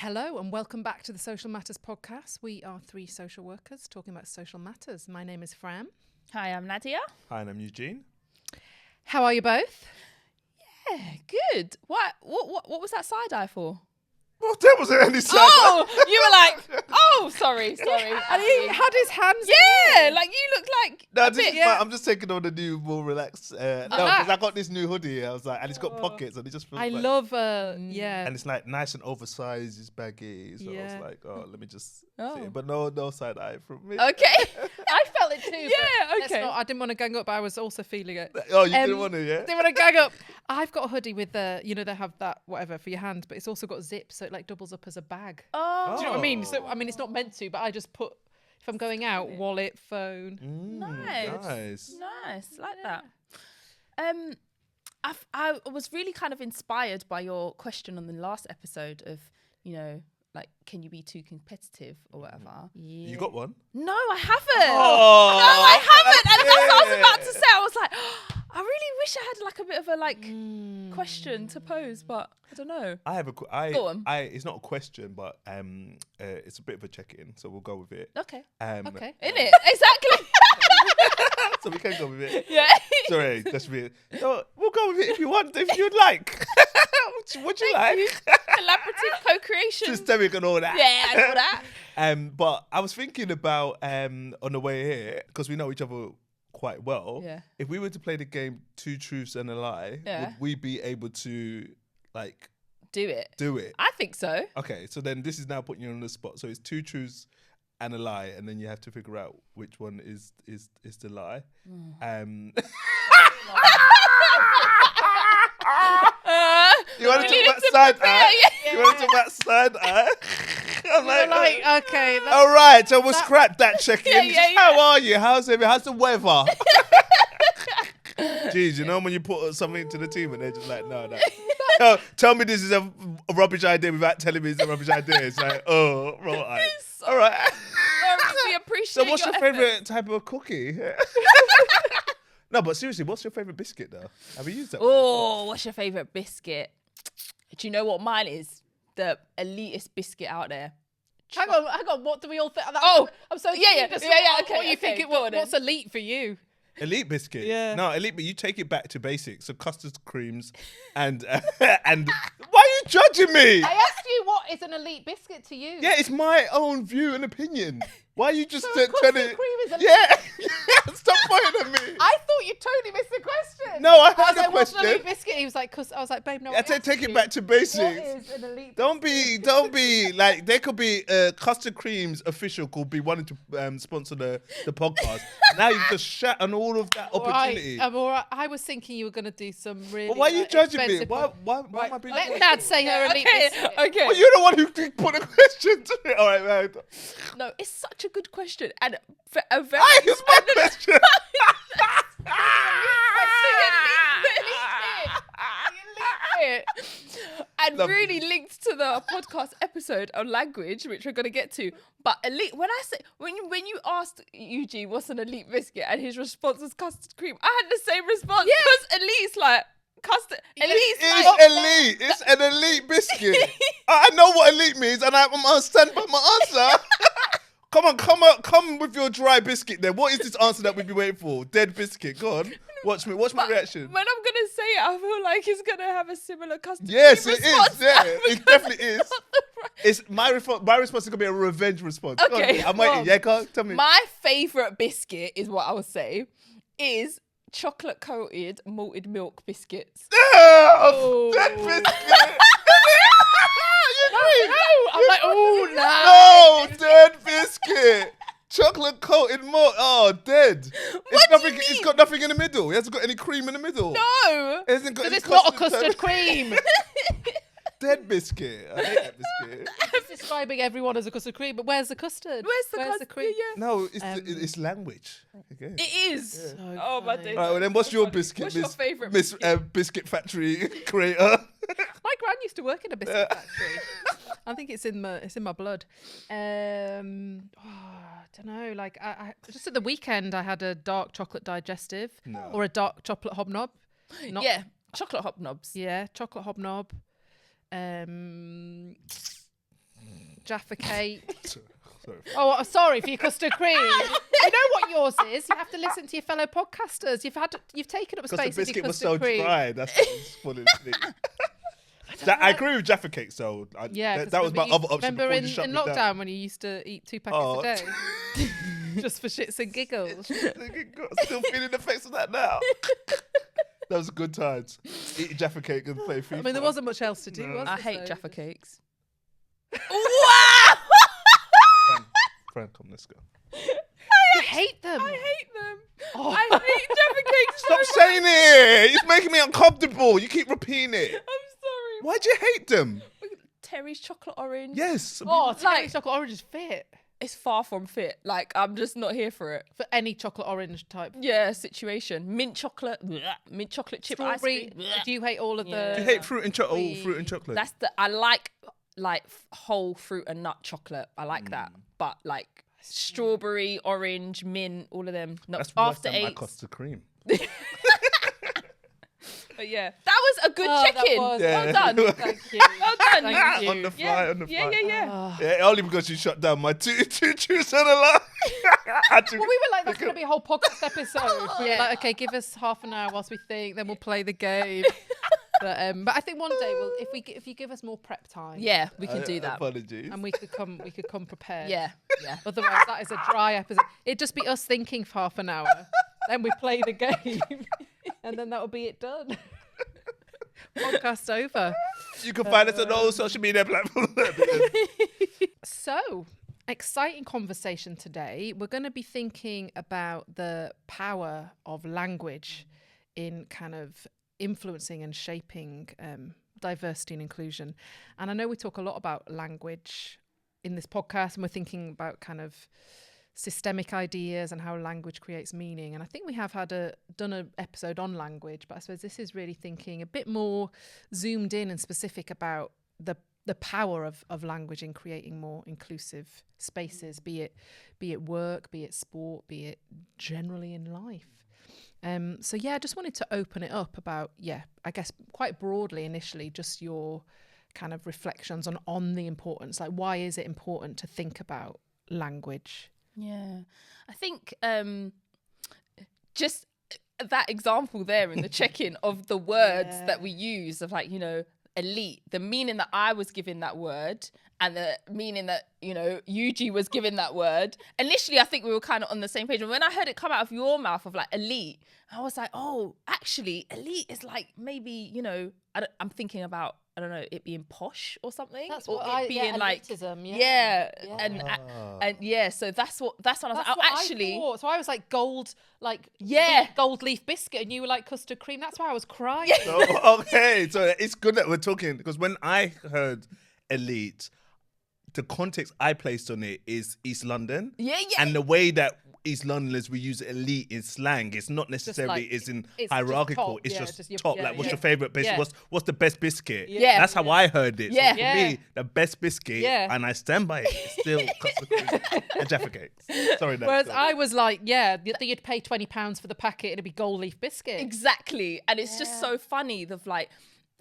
Hello and welcome back to the Social Matters podcast. We are three social workers talking about social matters. My name is Fran. Hi, I'm Nadia. Hi, and I'm Eugene. How are you both? Yeah, good. What was that side eye for? Well, there wasn't any side. Oh, you were like, oh, sorry. And he had his hands. Yeah, like you look like No, a bit. I'm just taking on the new, more relaxed. No, because I got this new hoodie. I was like, and it's got pockets, and it just feels I like, love, yeah. and it's like nice and oversized. It's baggy. So I Yeah. was like, oh, let me just. Oh. See it. But no side eye from me. Okay. I felt it too. Yeah, but okay. I didn't want to gang up, but I was also feeling it. Oh, you didn't want to, yeah? Didn't want to gang up. I've got a hoodie with they have that whatever for your hand, but it's also got zips, so it like doubles up as a bag. Oh, Do you know what I mean? So it's not meant to, but I just put if I'm going out, wallet, phone. nice, like that. I was really kind of inspired by your question on the last episode of, like, can you be too competitive or whatever? Yeah. You got one? No, I haven't. Oh, No, I haven't. And that's what I was yeah. about to say. I was like, I really wish I had like a bit of a question to pose, but I don't know. I have Go on. It's not a question, but it's a bit of a check-in, so we'll go with it. Okay. Okay. In it. Exactly. So we can go with it. Yeah. Sorry, that's me. No, we'll go with it if you want, if you'd like. What you like? Collaborative co-creation. Systemic and all that. Yeah, I know that. But I was thinking about on the way here, because we know each other quite well. Yeah. If we were to play the game Two Truths and a Lie, Yeah. would we be able to like Do it. do it? I think so. Okay, so then this is now putting you on the spot. So it's two truths and a lie, and then you have to figure out which one is the lie. You want to we talk about needed to side prepare, eye? yeah. You want to talk about side eye? I'm Like, okay. That's, all right, so we'll scrap that check-in. Yeah. Just, how are you? How's the weather? Jeez, you know when you put something to the team and they're just like, no. Tell me this is a rubbish idea without telling me it's a rubbish idea. It's like, oh, roll eyes. All right. We appreciate So what's your effort. favourite type of cookie? No, but seriously, what's your favourite biscuit though? Have you used that? Oh, what's your favourite biscuit? Do you know what mine is? The elitist biscuit out there. hang on. What do we all think? Oh, I'm so yeah. curious Okay, What you okay, think? go on then. What's elite for you? Elite biscuit. Yeah. No, elite, but you take it back to basics. So custard creams and and why are you judging me? I asked you what is an elite biscuit to you. Yeah, it's my own view and opinion. Why are you just So trying custard to? cream is elite? Yeah, stop pointing at me. I thought you totally missed the question. No, I was had a like, what's an question. elite biscuit? He was like, I was like, babe, no. I said take it back to What basics. is an elite? Don't be like, there could be Custard Creams official could be wanting to sponsor the podcast. Now you've just shat on all of that opportunity. Right, I'm all right. I was thinking you were going to do some really. Well, why are you judging me? expensive Why one. am I being? Let Nad say her elite biscuit. Okay. Well, you're the one who put a question to me. All right, man. No, it's such a good question and a very. It's my question. And Lovely. really linked to the podcast episode on language, which we're gonna get to. But elite, when you asked Eugene what's an elite biscuit, and his response was custard cream, I had the same response. Because elite's like custard. Elite's like It's elite. It's an elite biscuit. I know what elite means, and I'm gonna stand by my answer. Come with your dry biscuit then. What is this answer that we've been waiting for? Dead biscuit. Go on. Watch me. Watch my reaction. When I'm gonna say it, I feel like he's gonna have a similar custard Yes, cream it response. is. Yeah, it definitely is. It's my response. My response is gonna be a revenge response. Go on, Okay, I'm waiting. well, Yeah, go on, tell me. My favourite biscuit is what I would say is chocolate coated malted milk biscuits. Oh, dead biscuit. I'm like, oh no. No, dead biscuit. Chocolate coated malt. Oh, dead. It's got nothing in the middle. It hasn't got any cream in the middle. No. It hasn't got Because any it's not a custard. custard cream. Dead biscuit. I hate that biscuit. It's describing everyone as a custard cream, but where's the custard? Where's the cream? Yeah. No, it's language. Okay. It is. So Oh my funny. days. All right, well then, what's your biscuit? What's your favourite Miss Biscuit Factory creator? My gran used to work in a biscuit factory. I think it's in my blood. I don't know. Like I just at the weekend, I had a dark chocolate digestive or a dark chocolate hobnob. Yeah, chocolate hobnobs. Yeah, chocolate hobnob. Jaffacake. Sorry. Oh, I'm sorry for your custard cream. You know what yours is. You have to listen to your fellow podcasters. You've taken up Because the space with biscuit your was custard so cream. dry. That's what it's falling asleep. I agree with Jaffa cakes, though. That was my other option. Remember before in you shut me lockdown down. when you used to eat 2 packets a day? Just for shits and giggles. Still feeling the effects of that now. That was good times. Eating Jaffa cake and play FIFA. I mean, there wasn't much else to do, No. was I there? hate So- Jaffa cakes. Fran, come, let's go. You hate them. I hate them. Oh. I hate Jaffa cakes. Stop saying it. It's making me uncomfortable. You keep repeating it. I'm sorry. Why'd you hate them? Terry's chocolate orange. Yes. Oh, Terry Like- chocolate orange is fit It's far from fit. Like, I'm just not here for it. for any chocolate orange type. Yeah, situation. Mint chocolate. Bleh. Mint chocolate chip ice Strawberry. cream. Bleh. Do you hate all of Yeah. Do you the? hate fruit and chocolate? Oh, fruit and chocolate. That's I like whole fruit and nut chocolate. I like that. But like strawberry, orange, mint, all of them. No, That's worse after than my eight. custard cream. But yeah, that was a good Oh, that check-in. was- Yeah. Well done. Thank you. Well done. Thank you. On the fly, Yeah, on the fly. yeah. Yeah, only because you shut down my two truths and a lie. Well, we were like, that's going to be a whole podcast episode. We were like, okay, give us half an hour whilst we think, then we'll play the game. But I think one day, if you give us more prep time, Yeah, we can do that. Apologies. and we could come prepared. Yeah. Otherwise, that is a dry episode. It'd just be us thinking for half an hour, then we play the game, and then that will be it done. Podcast over. You can find us on all social media platforms. So, exciting conversation today. We're going to be thinking about the power of language in kind of influencing and shaping diversity and inclusion. And I know we talk a lot about language in this podcast, and we're thinking about kind of systemic ideas and how language creates meaning. And I think we have done an episode on language, but I suppose this is really thinking a bit more zoomed in and specific about the power of language in creating more inclusive spaces, be it work, be it sport, be it generally in life. So yeah, I just wanted to open it up about, I guess quite broadly initially, just your kind of reflections on the importance, like why is it important to think about language? Yeah. I think just that example there in the check-in of the words that we use of like, elite, the meaning that I was giving that word and the meaning that, Yuji was giving that word. Initially, I think we were kind of on the same page. And when I heard it come out of your mouth of like elite, I was like, oh, actually, elite is like maybe, I'm thinking about, I don't know, it being posh or something. That's or what it being like, elitism, and so that's when I was like, oh, actually. I thought. So I was like gold leaf biscuit, and you were like custard cream. That's why I was crying. Okay, so it's good that we're talking, because when I heard elite, the context I placed on it is East London. Yeah. And the way that East Londoners, we use elite in slang. It's not necessarily like- it's in it's just hierarchical. top. It's Yeah, just just your- top. yeah, Like, what's yeah. your favorite biscuit? Yeah. What's the best biscuit? Yeah. That's how I heard it. Yeah. So for me, the best biscuit, Yeah. and I stand by it, it's still custard cream and Jaffa cakes. Sorry, no. Whereas I was like, you'd pay £20 for the packet, it'd be gold leaf biscuit. Exactly. And it's just so funny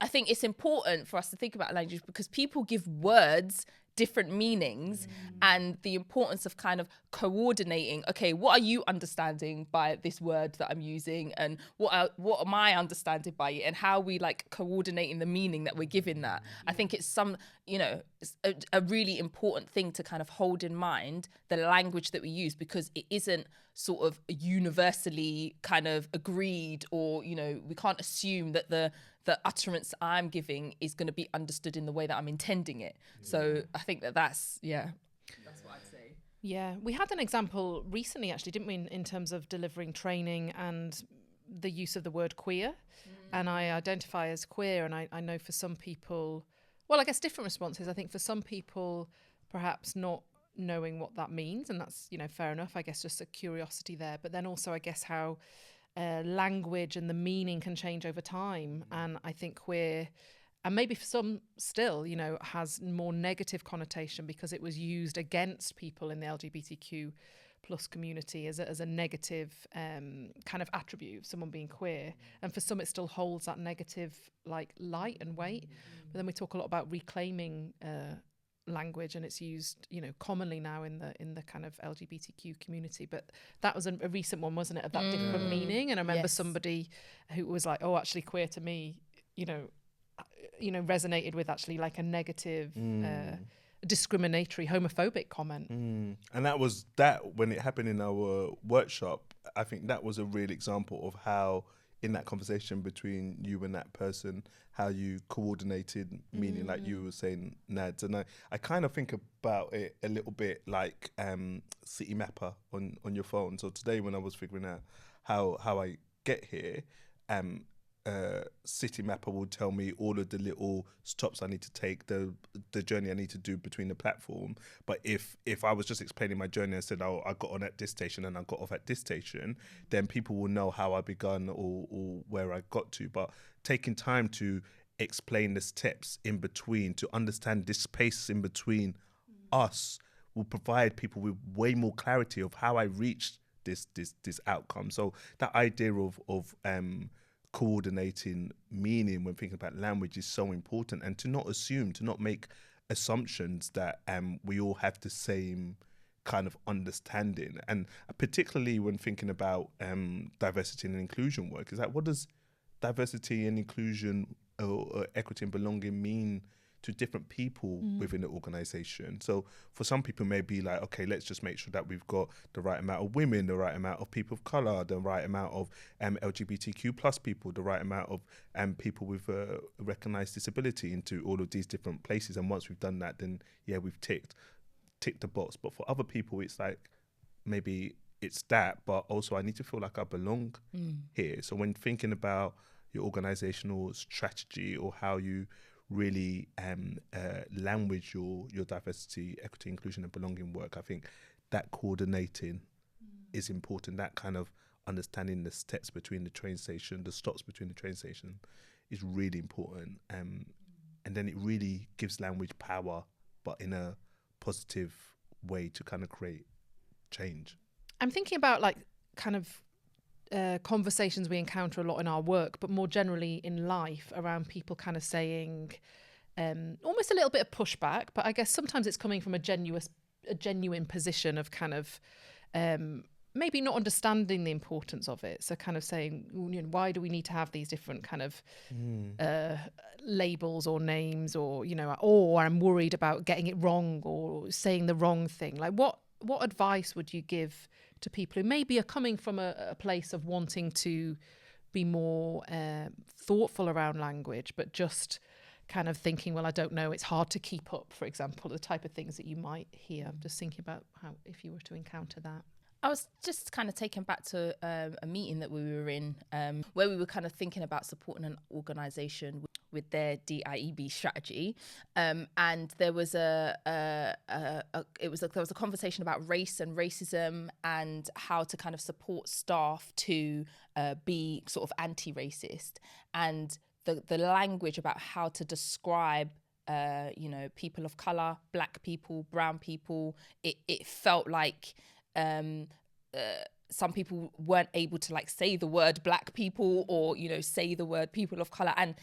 I think it's important for us to think about language because people give words different meanings and the importance of kind of coordinating, okay, what are you understanding by this word that I'm using, and what am I understanding by it, and how are we like coordinating the meaning that we're giving that. I think it's it's a really important thing to kind of hold in mind, the language that we use, because it isn't sort of universally kind of agreed, or we can't assume that the utterance I'm giving is going to be understood in the way that I'm intending it. So I think that's what I'd say. Yeah, we had an example recently, actually, didn't we, in terms of delivering training and the use of the word queer. And I identify as queer, and I know for some people, well, I guess different responses. I think for some people, perhaps not knowing what that means, and that's, fair enough. I guess just a curiosity there. But then also, I guess how language and the meaning can change over time. And I think queer, and maybe for some still, has more negative connotation because it was used against people in the LGBTQ plus community as a negative kind of attribute of someone being queer. And for some, it still holds that negative like light and weight. But then we talk a lot about reclaiming language, and it's used, commonly now in the kind of LGBTQ community. But that was a recent one, wasn't it, of that different meaning? And I remember somebody who was like, oh, actually queer to me, resonated with actually like a negative, discriminatory, homophobic comment. And that was that when it happened in our workshop. I think that was a real example of how, in that conversation between you and that person, how you coordinated, meaning like you were saying, Nads. And I kind of think about it a little bit like City Mapper on your phone. So today when I was figuring out how I get here, City Mapper will tell me all of the little stops I need to take, the journey I need to do between the platform. But if I was just explaining my journey and said, oh, I got on at this station and I got off at this station, then people will know how I begun or where I got to. But taking time to explain the steps in between, to understand this space in between us, will provide people with way more clarity of how I reached this outcome. So that idea of coordinating meaning when thinking about language is so important, and to not assume, to not make assumptions that we all have the same kind of understanding. And particularly when thinking about diversity and inclusion work, is that what does diversity and inclusion or equity and belonging mean to different people within the organization? So for some people it may be like, okay, let's just make sure that we've got the right amount of women, the right amount of people of color, the right amount of LGBTQ plus people, the right amount of people with a recognized disability into all of these different places. And once we've done that, then we've ticked the box. But for other people, it's like, maybe it's that, but also I need to feel like I belong here. So when thinking about your organizational strategy or how you really language your diversity, equity, inclusion and belonging work, I think that coordinating is important. That kind of understanding the steps between the train station, the stops between the train station is really important. And then it really gives language power, but in a positive way to kind of create change. I'm thinking about like kind of conversations we encounter a lot in our work, but more generally in life, around people kind of saying almost a little bit of pushback, but I guess sometimes it's coming from a genuine position of kind of maybe not understanding the importance of it. So kind of saying, why do we need to have these different kind of labels or names, or, or I'm worried about getting it wrong or saying the wrong thing. Like what advice would you give to people who maybe are coming from a place of wanting to be more thoughtful around language, but just kind of thinking, well, I don't know, it's hard to keep up, for example, the type of things that you might hear? I'm just thinking about how, if you were to encounter that. I was just kind of taken back to a meeting that we were in, where we were kind of thinking about supporting an organisation with their DIEB strategy, and there was a conversation about race and racism and how to kind of support staff to be sort of anti-racist, and the language about how to describe people of colour, black people, brown people. It felt like some people weren't able to like say the word black people or say the word people of color, and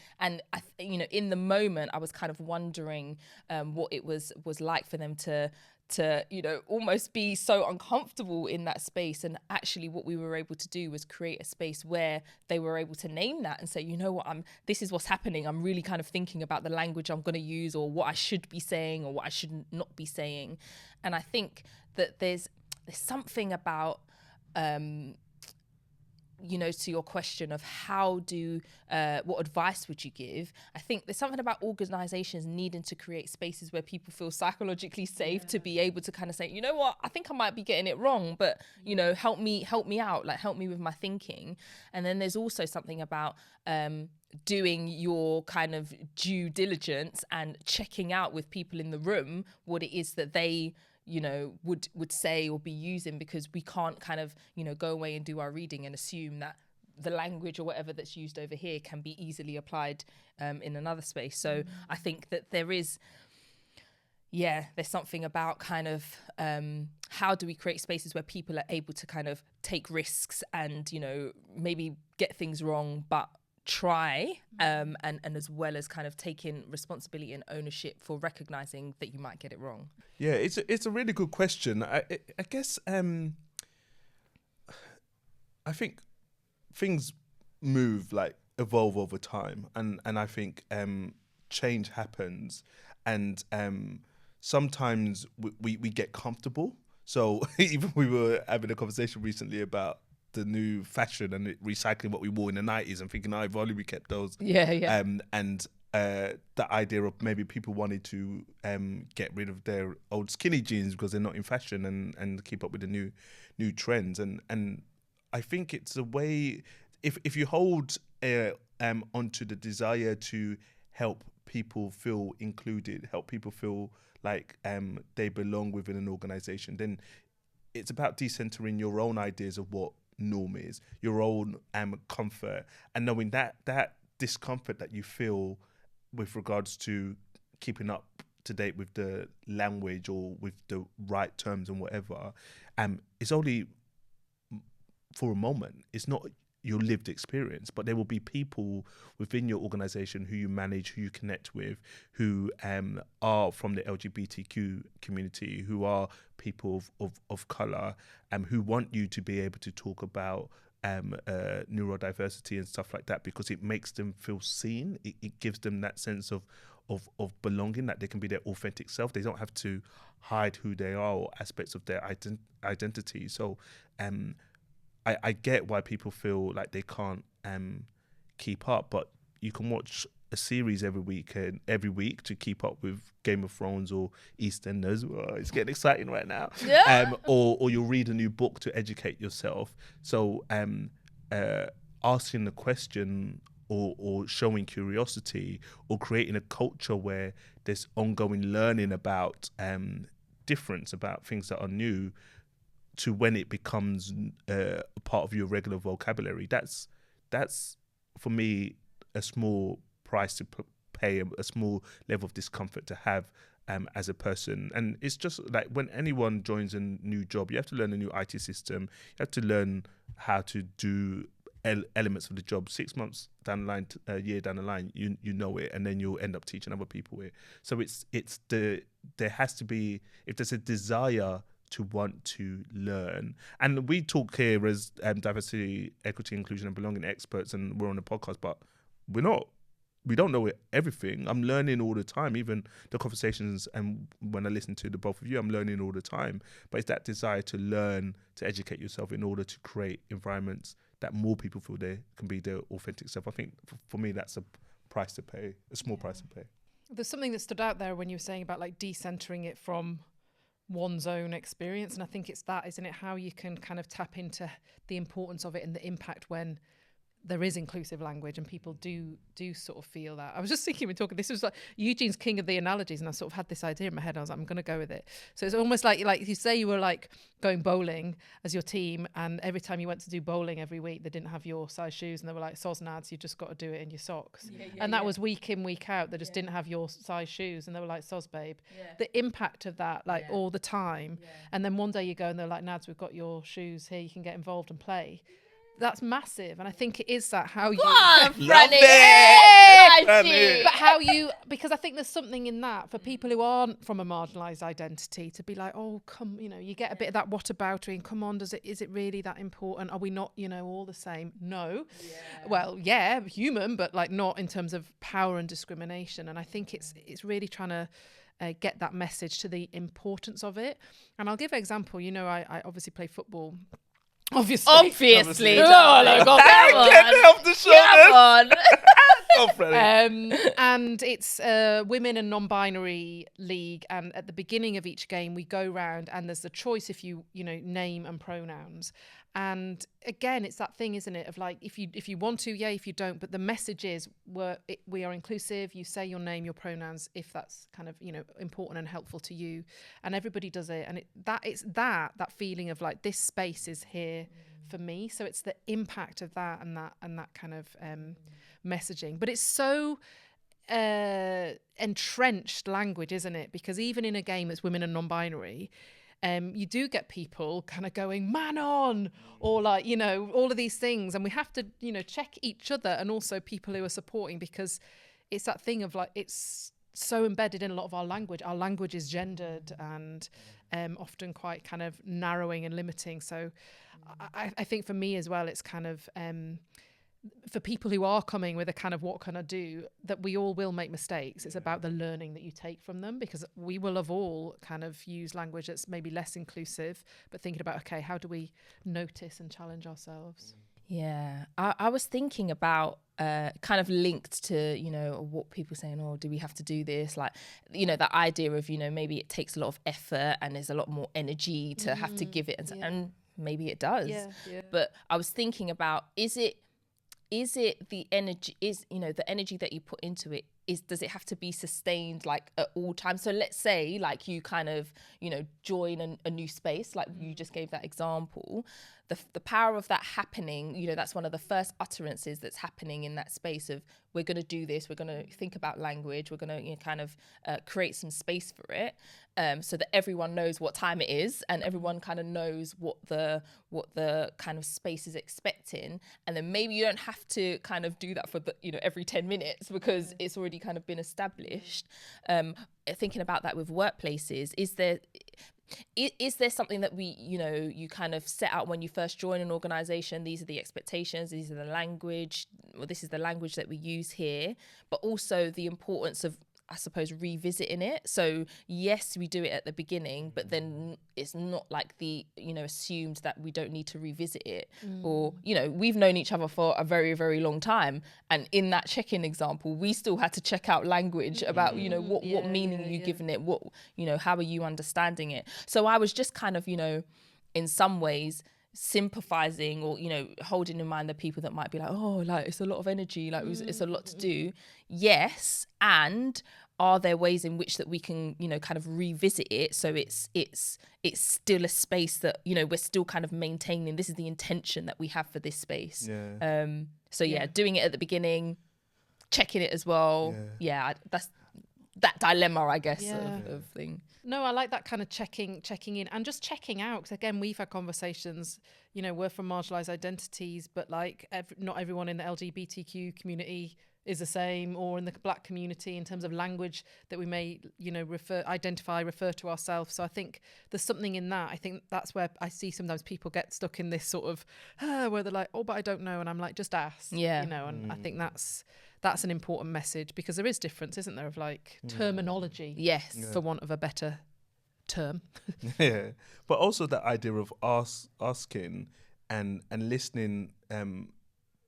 in the moment I was kind of wondering what it was like for them to almost be so uncomfortable in that space. And actually what we were able to do was create a space where they were able to name that and say, this is what's happening. I'm really kind of thinking about the language I'm going to use, or what I should be saying or what I should not be saying. And I think that there's something about, to your question of what advice would you give? I think there's something about organisations needing to create spaces where people feel psychologically safe to be able to kind of say, I think I might be getting it wrong, but, help me out, like help me with my thinking. And then there's also something about doing your kind of due diligence and checking out with people in the room what it is that they would say or be using, because we can't kind of, go away and do our reading and assume that the language or whatever that's used over here can be easily applied in another space. So I think that there's something about kind of how do we create spaces where people are able to kind of take risks and, maybe get things wrong, but try, and as well as kind of taking responsibility and ownership for recognizing that you might get it wrong? Yeah, it's a really good question. I guess I think things evolve over time, and I think change happens, and sometimes we get comfortable. So even we were having a conversation recently about the new fashion and recycling what we wore in the 90s and thinking, if only we kept those. Yeah. And the idea of maybe people wanted to get rid of their old skinny jeans because they're not in fashion and keep up with the new trends. And I think it's a way, if you hold onto the desire to help people feel included, help people feel like they belong within an organization, then it's about decentering your own ideas of what norm is, your own comfort, and knowing that discomfort that you feel with regards to keeping up to date with the language or with the right terms and whatever, it's only for a moment. It's not your lived experience, but there will be people within your organization who you manage, who you connect with, who are from the LGBTQ community, who are people of color, who want you to be able to talk about neurodiversity and stuff like that, because it makes them feel seen. It gives them that sense of belonging, that they can be their authentic self. They don't have to hide who they are or aspects of their identity. So I get why people feel like they can't keep up, but you can watch a series every week to keep up with Game of Thrones or EastEnders. Oh, it's getting exciting right now. Yeah. Or you'll read a new book to educate yourself. So asking the question or showing curiosity or creating a culture where there's ongoing learning about difference, about things that are new, to when it becomes a part of your regular vocabulary. That's for me a small price to pay, a small level of discomfort to have as a person. And it's just like when anyone joins a new job, you have to learn a new IT system. You have to learn how to do elements of the job. 6 months down the line, a year down the line, you know it, and then you'll end up teaching other people it. So there has to be, if there's a desire to want to learn. And we talk here as diversity, equity, inclusion and belonging experts, and we're on a podcast, but we don't know everything. I'm learning all the time, even the conversations, and when I listen to the both of you, I'm learning all the time. But it's that desire to learn, to educate yourself in order to create environments that more people feel they can be their authentic self. I think for me, that's a price to pay, a small price to pay. There's something that stood out there when you were saying about like decentering it from one's own experience, and I think it's that, isn't it, how you can kind of tap into the importance of it and the impact when there is inclusive language and people do sort of feel that. I was just thinking, we're talking, this was like Eugene's king of the analogies, and I sort of had this idea in my head. I was like, I'm going to go with it. So it's almost like you say you were like going bowling as your team, and every time you went to do bowling every week, they didn't have your size shoes, and they were like, soz nads, you just got to do it in your socks. And that was week in, week out. They just didn't have your size shoes, and they were like, soz babe. The impact of that, all the time. And then one day you go and they're like, nads, we've got your shoes here, you can get involved and play. That's massive, and I think it is that how you love it. but how you, because I think there's something in that for people who aren't from a marginalised identity to be like, oh come, you get a bit of that whataboutery, and come on, is it really that important? Are we not all the same? No. Well, human, but like not in terms of power and discrimination. And I think it's really trying to get that message to the importance of it. And I'll give an example. I obviously play football. Obviously. Oh, no, God, Get off the shoulders. And it's a women and non-binary league, and at the beginning of each game we go round and there's the choice if you name and pronouns. And again, it's that thing, isn't it, of like, if you want to, if you don't, but the message is we are inclusive. You say your name, your pronouns, if that's kind of important and helpful to you, and everybody does it. And it's that feeling of like, this space is here for me. So it's the impact of that and that kind of messaging. But it's so entrenched language, isn't it? Because even in a game that's women and non-binary, you do get people kind of going, man on, or like, you know, all of these things. And we have to, you know, check each other and also people who are supporting, because it's that thing of like, it's so embedded in a lot of our language. Our language is gendered and often quite kind of narrowing and limiting. So I think for me as well, it's kind of for people who are coming with a kind of what can I do, that we all will make mistakes. It's about the learning that you take from them, because we will have all kind of used language that's maybe less inclusive, but thinking about, okay, how do we notice and challenge ourselves? Yeah, I was thinking about kind of linked to, you know, what people saying, oh, do we have to do this? Like, you know, that idea of, you know, maybe it takes a lot of effort and there's a lot more energy to have to give it. And maybe it does. Yeah. But I was thinking about, is it the energy, you know, the energy that you put into it, does it have to be sustained like at all times? So let's say like you kind of, you know, join a new space, like you just gave that example. The power of that happening, you know, that's one of the first utterances that's happening in that space of, we're going to do this, we're going to think about language, we're going to, you know, kind of create some space for it, so that everyone knows what time it is and everyone kind of knows what the kind of space is expecting. And then maybe you don't have to kind of do that for the, you know, every 10 minutes, because it's already kind of been established. Thinking about that with workplaces, is there something that we, you know, you kind of set out when you first join an organization? These are the expectations, these are the language, well, this is the language that we use here, but also the importance of, I suppose, revisiting it. So yes, we do it at the beginning, but then it's not like the, you know, assumed that we don't need to revisit it. Or, you know, we've known each other for a very, very long time. And in that check-in example, we still had to check out language about, you know, what meaning are you giving it? What, you know, how are you understanding it? So I was just kind of, you know, in some ways sympathizing, or, you know, holding in mind the people that might be like, oh, like it's a lot of energy, like it's a lot to do. Yes. And are there ways in which that we can, you know, kind of revisit it, so it's still a space that, you know, we're still kind of maintaining, this is the intention that we have for this space. Doing it at the beginning, checking it as well. That's that dilemma, I guess, of thing. No, I like that kind of checking in and just checking out. Because again, we've had conversations, you know, we're from marginalised identities, but like not everyone in the LGBTQ community is the same, or in the Black community, in terms of language that we may, you know, refer to ourselves. So I think there's something in that. I think that's where I see sometimes people get stuck in this sort of where they're like, oh, but I don't know, and I'm like, just ask, you know. And I think that's an important message, because there is difference, isn't there, of like terminology, for want of a better term. But also that idea of asking and listening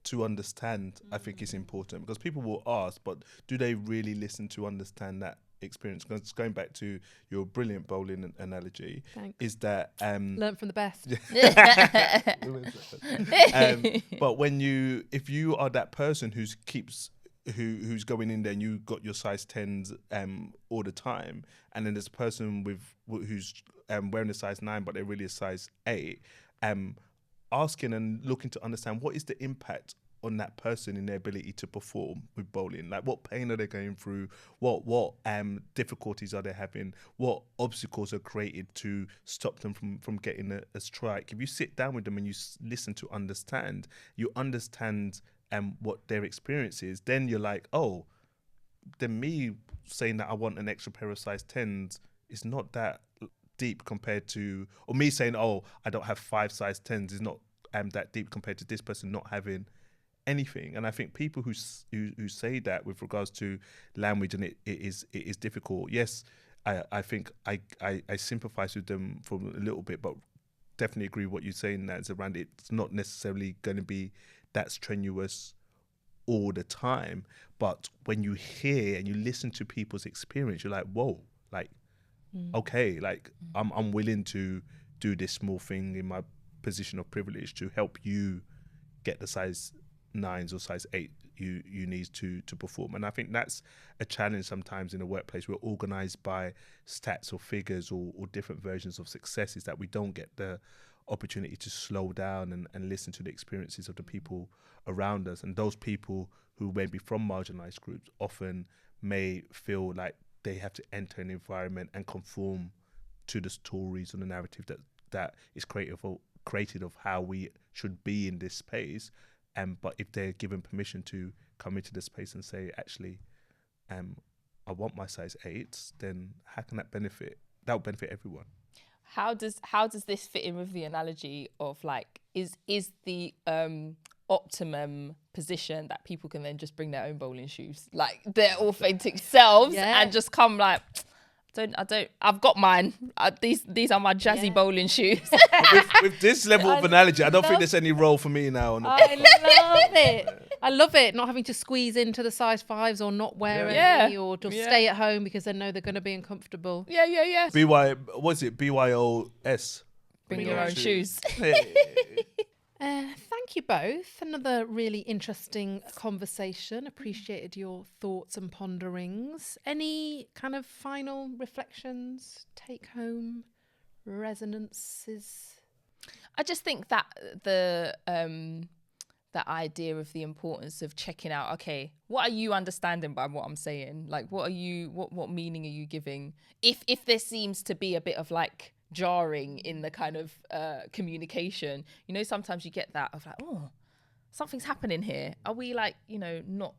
to understand, I think is important, because people will ask, but do they really listen to understand that experience? Because going back to your brilliant bowling analogy, Thanks. is that learn from the best. But if you are that person who's going in there and you got your size 10s all the time, and then there's a person who's wearing a size 9 but they're really a size 8, asking and looking to understand what is the impact on that person in their ability to perform with bowling. Like, what pain are they going through? What difficulties are they having? What obstacles are created to stop them from getting a strike? If you sit down with them and you listen to understand, you understand what their experience is, then you're like, oh, then me saying that I want an extra pair of size 10s is not that deep compared to, or me saying, oh, I don't have 5 size 10s is not that deep compared to this person not having anything. And I think people who say that with regards to language, and it is difficult. Yes, I think I sympathise with them for a little bit, but definitely agree with what you're saying, that it's around, it's not necessarily going to be that strenuous all the time. But when you hear and you listen to people's experience, you're like, whoa, like, okay, like I'm willing to do this small thing in my position of privilege to help you get the size 9s or size 8 you need to perform. And I think that's a challenge sometimes in a workplace. We're organized by stats or figures or different versions of successes, that we don't get the opportunity to slow down and listen to the experiences of the people around us. And those people who may be from marginalized groups often may feel like they have to enter an environment and conform to the stories and the narrative that is created of how we should be in this space. But if they're given permission to come into the space and say, actually, I want my size 8, then how can that benefit? That will benefit everyone. How does this fit in with the analogy of like, is the optimum position that people can then just bring their own bowling shoes, like their authentic selves, and just come like, I've got mine. These are my jazzy bowling shoes. with this level of analogy, I don't think there's any role for me now. I love it. I love it. Not having to squeeze into the size 5s or not wear any, or just stay at home because they know they're going to be uncomfortable. Yeah. What's it? BYOS. Bring your own shoes. Thank you both. Another really interesting conversation. Appreciated your thoughts and ponderings. Any kind of final reflections, take home resonances? I just think that the idea of the importance of checking out, okay, what are you understanding by what I'm saying? Like, what meaning are you giving? If there seems to be a bit of like jarring in the kind of communication, you know, sometimes you get that of like, oh, something's happening here. Are we like, you know, not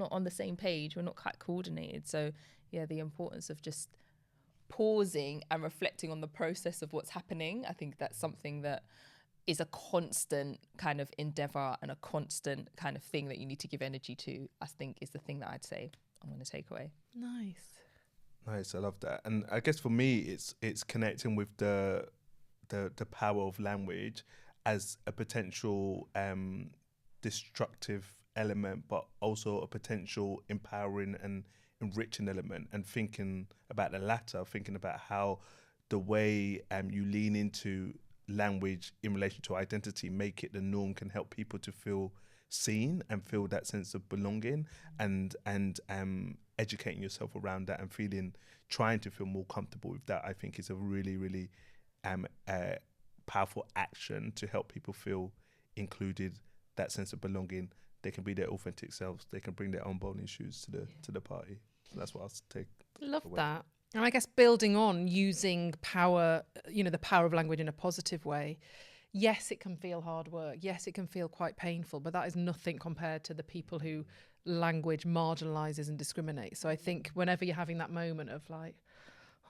on the same page? We're not quite coordinated. So yeah, the importance of just pausing and reflecting on the process of what's happening. I think that's something that is a constant kind of endeavor and a constant kind of thing that you need to give energy to, I think is the thing that I'd say I'm going to take away. Nice, I love that. And I guess for me, it's connecting with the power of language as a potential destructive element, but also a potential empowering and enriching element. And thinking about the latter, thinking about how the way you lean into language in relation to identity, make it the norm, can help people to feel seen and feel that sense of belonging, and educating yourself around that and trying to feel more comfortable with that, I think is a really, really powerful action to help people feel included, that sense of belonging. They can be their authentic selves. They can bring their own bowling shoes to the party. So that's what I'll take. Love that. And I guess building on using power, you know, the power of language in a positive way. Yes, it can feel hard work. Yes, it can feel quite painful, but that is nothing compared to the people who language marginalises and discriminates. So I think whenever you're having that moment of like,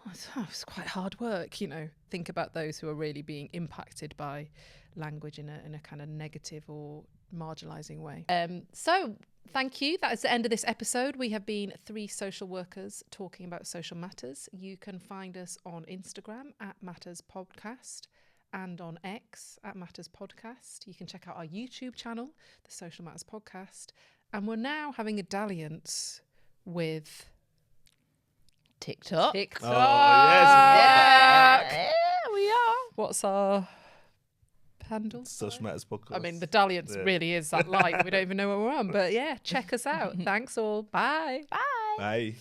oh, it's quite hard work, you know, think about those who are really being impacted by language in a kind of negative or marginalising way. So thank you. That is the end of this episode. We have been 3 social workers talking about social matters. You can find us on Instagram at Matters Podcast and on X at Matters Podcast. You can check out our YouTube channel, the Social Matters Podcast. And we're now having a dalliance with TikTok. Oh, yes. Yeah, we are. What's our handle? Social Matters Podcast. I mean, the dalliance really is that light. We don't even know where we're on. But yeah, check us out. Thanks all. Bye. Bye. Bye.